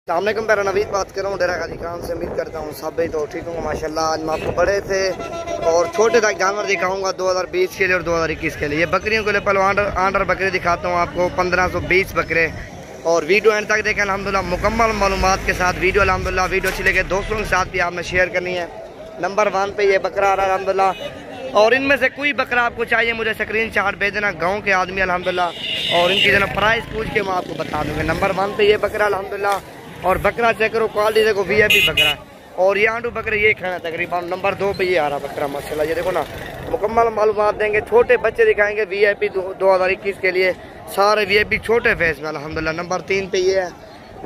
अस्सलामुअलैकुम, मेरा नवीद बात कर रहा हूँ डेरा गाजी खान से। उम्मीद करता हूँ सब भी तो ठीक होंगे माशाल्लाह। आज मैं आपको बड़े थे और छोटे तक जानवर दिखाऊंगा 2020 के लिए और 2021 के लिए। ये बकरियों के लिए पहले आंडर बकरे दिखाता हूँ आपको, 1520 बकरे। और वीडियो एंड तक देखें अल्हम्दुलिल्लाह, मुकम्मल मालूमात के साथ वीडियो अल्हम्दुलिल्लाह। वीडियो अच्छी लगे दोस्तों के साथ भी आपने शेयर करनी है। नंबर 1 पे ये बकरा आ रहा है अल्हम्दुलिल्लाह। और इनमें से कोई बकरा आपको चाहिए मुझे स्क्रीनशॉट भेज देना, गाँव के आदमी अल्हम्दुलिल्लाह। और इनकी जना प्राइस पूछ के मैं आपको बता दूँगा। नंबर 1 पे ये बकरा अल्हम्दुलिल्लाह। और बकरा चेक करो, क्वालिटी देखो, VIP बकरा है। और ये आंडू बकरे ये खाना तकरीबन। नंबर 2 पे ये आ रहा बकरा माशाल्लाह। ये देखो ना, मुकम्मल मालूमात देंगे। छोटे बच्चे दिखाएंगे VIP 2021 के लिए, सारे VIP छोटे फेस में अल्हम्दुलिल्लाह। नंबर 3 पे ये है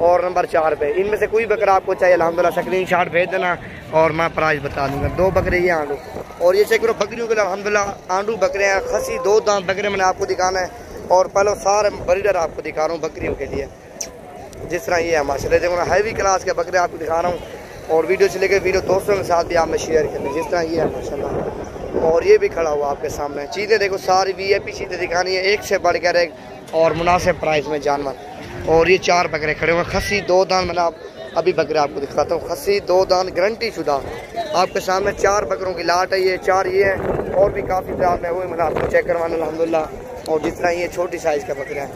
और नंबर 4 पे। इनमें से कोई बकरा आपको चाहिए अल्हम्दुलिल्लाह स्क्रीनशॉट भेज देना और मैं प्राइस बता दूंगा। 2 बकरे ये आंडू। और ये चेक करो, बकरियों के लिए अल्हम्दुलिल्लाह आंडू बकरे हैं। खसी 2 दांत बकरे मैंने आपको दिखाना है। और पहले सारे ब्रीडर आपको दिखा रहा हूँ बकरियों के लिए। जिस तरह ये है माशाल्लाह, देखो ना, हैवी क्लास के बकरे आपको दिखा रहा हूँ। और वीडियो से लेकर वीडियो दोस्तों के साथ भी आपने शेयर करनी, जिस तरह ये है माशाल्लाह। और ये भी खड़ा हुआ आपके सामने। चीज़ें देखो सारी VIP चीज़ें दिखानी है, एक से बढ़कर एक और मुनासिब प्राइस में जानवर। और ये 4 बकरे खड़े हुए, खसी 2 दांत। मैंने अभी बकरे आपको दिखाता हूँ, खसी 2 दांत गारंटी शुदा आपके सामने। 4 बकरों की लाट है ये, 4 ये हैं। और भी काफ़ी दाम है, वो मैंने आपको चेक करवाना अल्हम्दुलिल्लाह। और जिस तरह ये छोटी साइज़ का बकरा है।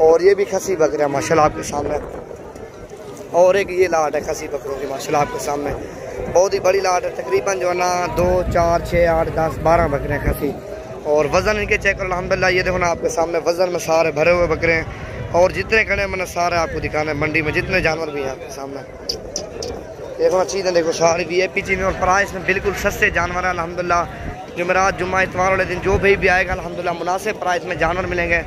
और ये भी खसी बकरा है माशाल्लाह आपके सामने। और एक ये लाट है खसी बकरों की माशाल्लाह आपके सामने। बहुत ही बड़ी लाट है, तकरीबन जो है ना 2, 4, 6, 8, 10, 12 बकरे हैं खसी। और वज़न इनके चेक करो अल्हम्दुलिल्लाह। ये देखो ना आपके सामने, वज़न में सारे भरे हुए बकरे हैं। और जितने खड़े हैं मैंने सारे आपको दिखाना है, मंडी में जितने जानवर भी हैं आपके सामने। देखो ना, चीज़ें देखो सारी VIP चीज़ें। और प्राइस में बिल्कुल सस्ते जानवर है अल्हम्दुलिल्लाह। जुमेरात, जुम्मा, इतवार वाले दिन जो भी आएगा अल्हम्दुलिल्लाह मुनासिब प्राइस में जानवर मिलेंगे।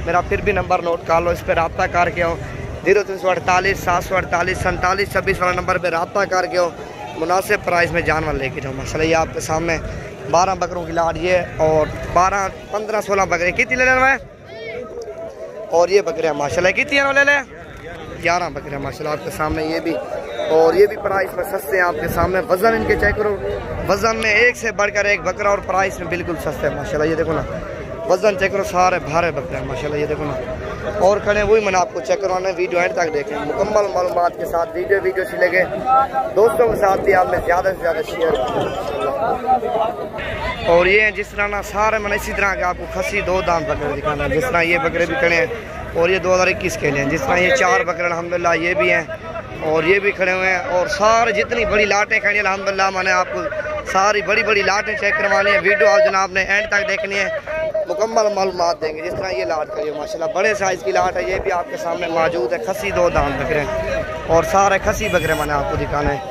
मेरा फिर भी नंबर नोट कर लो, इस पर रब्ता करके हो। 0348 748 47 26 वाला नंबर पर रब्ता करके हो, मुनासिब प्राइस में जानवर लेके जाओ माशाल्लाह। ये आपके सामने 12 बकरों की लाट ये। और 12, 15, 16 बकरे कितनी ले लेना है। और ये बकरे माशाल्लाह कितनी ले ले 11 बकरे माशाल्लाह आपके सामने ये भी। और ये भी प्राइस में सस्ते हैं आपके सामने। वज़न इनके चेक करो, वज़न में एक से बढ़कर एक बकरा। और प्राइस में बिल्कुल सस्ते हैं माशाल्लाह। ये देखो ना, वज़न चेक करो, सारे भारे बकरे हैं माशाल्लाह। ये देखो ना, और खड़े वही मैंने आपको चेक करवाना है। वीडियो एंड तक देखें मुकम्मल मालूमात के साथ। वीडियो से लगे दोस्तों के साथ भी आपने ज़्यादा से ज़्यादा शेयर करें। और ये जिस तरह ना सारे मैंने इसी तरह के आपको खसी 2 दांत बकरे दिखाना है। जिस तरह ये बकरे भी खड़े हैं और ये 2021 के लिए। जिस तरह ये 4 बकरे अल्हम्दुलिल्लाह ये भी हैं और ये भी खड़े हुए हैं। और सारे जितनी बड़ी लाटें खड़ी हैं अल्हम्दुलिल्लाह, मैंने आपको सारी बड़ी लाटें चेक करवानी है। वीडियो आप जनाब ने एंड तक देखनी है, मुकम्मल मालूमात देंगे। जिस तरह ये लाट खड़ी है माशाल्लाह, बड़े साइज़ की लाट है। ये भी आपके सामने मौजूद है, खसी 2 दांत बकरे। और सारे खसी बकरे मैंने आपको दिखाने हैं।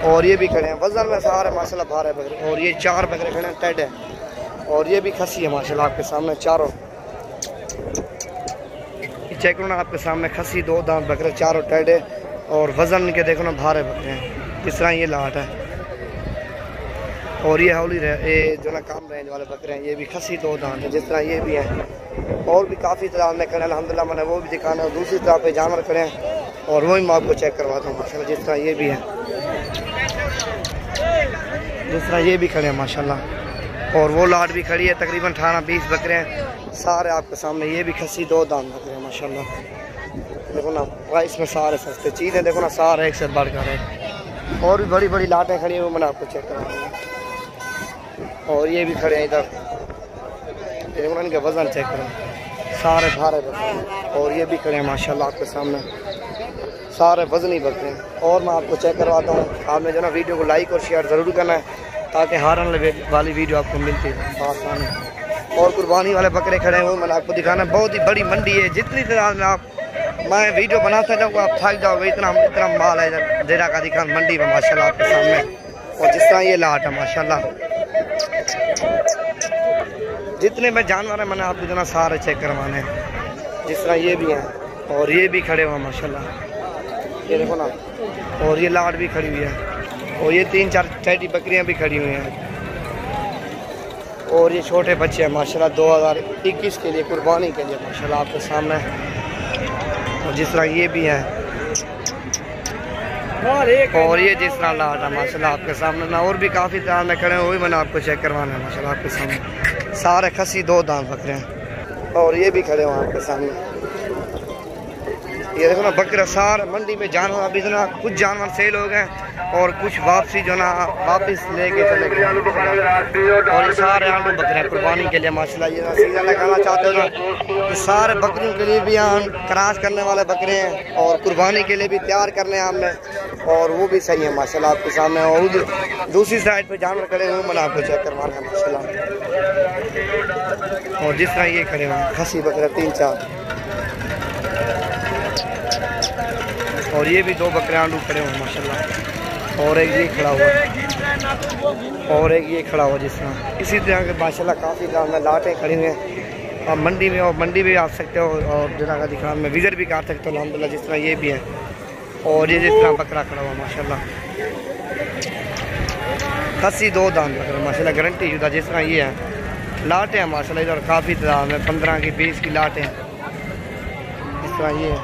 और ये भी खड़े हैं, वज़न में सारे माशाल्लाह भारे बकरे। और ये 4 बकरे खड़े हैं, टेड है। और ये भी खसी है माशाल्लाह आपके सामने चारों। चेक करो ना आपके सामने, खसी 2 दांत बकरे, चारों टेड है। और वज़न के देखो ना भारे बकरे हैं। जिस तरह ये लाट है। और ये हौली ये जो ना कम रेंज वाले बकरे हैं, ये भी खसी 2 दांत है। जिस तरह ये भी हैं। और भी काफ़ी तरह में खड़े अल्हम्दुलिल्लाह, मैंने वो भी दिखाना है। और दूसरी तरह पे जानवर खड़े हैं और वही मैं आपको चेक करवाता हूँ माशाल्लाह। जिस तरह ये भी है, जिस तरह ये भी खड़े हैं माशाल्लाह। और वो लाट भी खड़ी है, तकरीबन 18-20 बकरे हैं सारे आपके सामने। ये भी खसी 2 दांत बकरे हैं माशाल्लाह। देखो ना, प्राइस में सारे सस्ते चीज़ें। देखो ना, सारे एक से बढ़कर है। और भी बड़ी लाटें खड़ी हैं, वो मैंने आपको चेक करवाऊँगा। और ये भी खड़े हैं इधर। देखो ना, इनका वज़न चेक करो, सारे भारे बकरे। और ये भी खड़े हैं माशाल्लाह आपके सामने, सारे वज़नी बकरे हैं। और मैं आपको चेक करवाता हूँ। आपने जो ना वीडियो को लाइक और शेयर ज़रूर करना है, ताकि हारन वाली वीडियो आपको मिलती है आसानी। और कुर्बानी वाले बकरे खड़े हैं, वो मैंने आपको दिखाना है। बहुत ही बड़ी मंडी है, जितनी तादाद में मैं वीडियो बनाता जाऊँगा आप थक जाओगे। इतना माल है डेरा गाजी खान मंडी में माशाल्लाह आपके सामने। और जिस तरह ये लाट है माशाल्लाह, जितने में जानवर हैं मैंने आपको जो ना सारे चेक करवाने हैं। जिस तरह ये भी हैं और ये भी खड़े हुए माशाल्लाह। ये देखो ना, और ये लाट भी खड़ी हुई है। और ये 3-4 टेडी बकरियां भी खड़ी हुई हैं। और ये छोटे बच्चे हैं माशाल्लाह 2021 के लिए, कुर्बानी के लिए माशाल्लाह आपके सामने। और जिस तरह ये भी हैं। और ये जिस तरह लाट है माशाल्लाह आपके सामने ना। और भी काफ़ी तरह में खड़े हैं, वही मैंने आपको चेक करवाना है माशाल्लाह आपके सामने। सारे खसी 2 दांत बकरे हैं। और ये भी खड़े हैं आपके सामने। ये देखो ना बकरा सार मंडी में जानवर अभी इतना कुछ जानवर सेल हो गए और कुछ वापसी जो ना वापस लेके चले गए। और ये सारे आंडू बकरे कुर्बानी के लिए माशाल्लाह ये सीधा लगाना चाहते हो ना कि सारे बकरियों के लिए भी क्रॉस करने वाले बकरे हैं और कुर्बानी के लिए भी तैयार करने हैं हमने और वो भी सही है माशाल्लाह आपके सामने। और दूसरी साइड पे जानवर खड़े हुए मैंने आपको चेक करवाना है माशाल्लाह। और जिस तरह ये खड़े हुए खसी बकरा 3-4 और ये भी 2 बकरे आंडू खड़े हुए माशाल्लाह। और एक ये खड़ा हुआ और एक ये खड़ा हुआ जिस तरह इसी तरह के माशाल्लाह काफ़ी गाँव में लाटें खड़ी हुई हैं। आप मंडी में और मंडी भी आ सकते हो और जगह का दिखान में विजिट भी कर सकते हो अल्हम्दुलिल्लाह जिस तरह ये भी है। और ये जिस तरह बकरा खड़ा हुआ माशाल्लाह खसी 2 दान बकरा माशाल्लाह गारंटी शुदा जिस तरह ये है। लाटें हैं माशाल्लाह इधर काफ़ी तादाद में 15 की 20 की लाटें हैं इस तरह ये है।